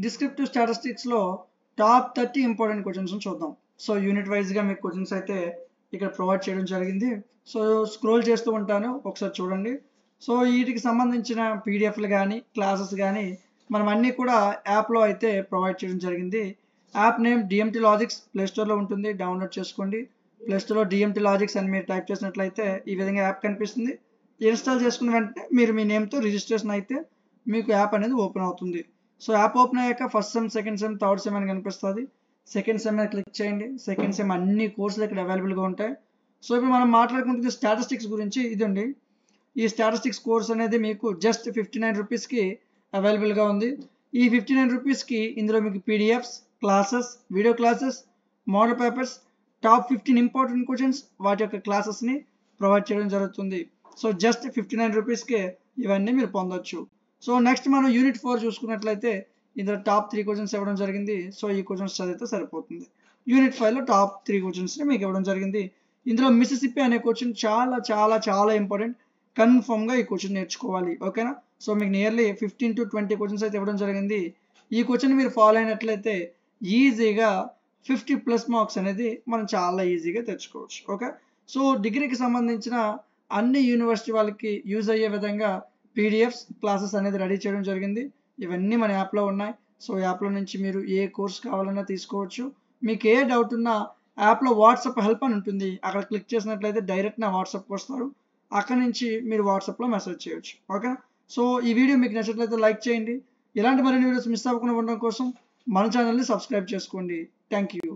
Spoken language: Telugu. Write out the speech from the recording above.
డిస్క్రిప్టివ్ స్టాటిస్టిక్స్లో టాప్ 30 ఇంపార్టెంట్ క్వశ్చన్స్ చూద్దాం. సో యూనిట్ వైజ్గా మీకు క్వశ్చన్స్ అయితే ఇక్కడ ప్రొవైడ్ చేయడం జరిగింది. సో స్క్రోల్ చేస్తూ ఉంటాను, ఒకసారి చూడండి. సో వీటికి సంబంధించిన పీడిఎఫ్లు కానీ క్లాసెస్ కానీ మనం అన్నీ కూడా యాప్లో అయితే ప్రొవైడ్ చేయడం జరిగింది. యాప్ నేమ్ డిఎంటీ లాజిక్స్, ప్లేస్టోర్లో ఉంటుంది, డౌన్లోడ్ చేసుకోండి. ప్లేస్టోర్లో డిఎంటీ లాజిక్స్ అని మీరు టైప్ చేసినట్లయితే ఈ విధంగా యాప్ కనిపిస్తుంది. ఇన్స్టాల్ చేసుకున్న వెంటనే మీరు మీ నేమ్తో రిజిస్ట్రేషన్ అయితే మీకు యాప్ అనేది ఓపెన్ అవుతుంది. సో యాప్ ఓపెన్ అయ్యాక first sem, second sem, third sem అని కనిపిస్తుంది. సెకండ్ సెమ్ మీద క్లిక్ చేయండి. సెకండ్ సెమ్ అన్ని కోర్సులు ఇక్కడ అవైలబుల్గా ఉంటాయి. సో ఇప్పుడు మనం మాట్లాడుకుంటుంది స్టాటిస్టిక్స్ గురించి. ఇదండి, ఈ స్టాటిస్టిక్స్ కోర్స్ అనేది మీకు జస్ట్ 59 రూపీస్కి అవైలబుల్గా ఉంది. ఈ 59 రూపీస్కి ఇందులో మీకు PDFs, classes, video classes, model papers, top 15 important questions, వాటి యొక్క క్లాసెస్ని ప్రొవైడ్ చేయడం జరుగుతుంది. సో జస్ట్ 59 రూపీస్కే ఇవన్నీ మీరు పొందొచ్చు. సో నెక్స్ట్ మనం యూనిట్ 4 చూసుకున్నట్లయితే ఇందులో టాప్ 3 క్వశ్చన్స్ ఇవ్వడం జరిగింది. సో ఈ క్వశ్చన్స్ చదివితే సరిపోతుంది. యూనిట్ 5లో టాప్ 3 క్వశ్చన్స్ని మీకు ఇవ్వడం జరిగింది. ఇందులో మిసిసిప్పి అనే క్వశ్చన్ చాలా చాలా చాలా ఇంపార్టెంట్. కన్ఫర్మ్గా ఈ క్వశ్చన్ నేర్చుకోవాలి, ఓకేనా? సో మీకు నియర్లీ 15 to 20 క్వశ్చన్స్ అయితే ఇవ్వడం జరిగింది. ఈ క్వశ్చన్ మీరు ఫాలో అయినట్లయితే ఈజీగా 50+ మార్క్స్ అనేది మనం చాలా ఈజీగా తెచ్చుకోవచ్చు, ఓకే? సో డిగ్రీకి సంబంధించిన అన్ని యూనివర్సిటీ వాళ్ళకి యూజ్ అయ్యే విధంగా పీడిఎఫ్స్, క్లాసెస్ అనేది రెడీ చేయడం జరిగింది. ఇవన్నీ మన యాప్లో ఉన్నాయి. సో యాప్లో నుంచి మీరు ఏ కోర్స్ కావాలన్నా తీసుకోవచ్చు. మీకు ఏ డౌట్ ఉన్నా యాప్లో వాట్సాప్ హెల్ప్ అని ఉంటుంది, అక్కడ క్లిక్ చేసినట్లయితే డైరెక్ట్ నా వాట్సాప్కి వస్తారు. అక్కడ నుంచి మీరు వాట్సాప్లో మెసేజ్ చేయొచ్చు, ఓకే? సో ఈ వీడియో మీకు నచ్చినట్లయితే లైక్ చేయండి. ఇలాంటి మరిన్ని వీడియోస్ మిస్ అవ్వకుండా ఉండడం కోసం మన ఛానల్ని సబ్స్క్రైబ్ చేసుకోండి. Thank you.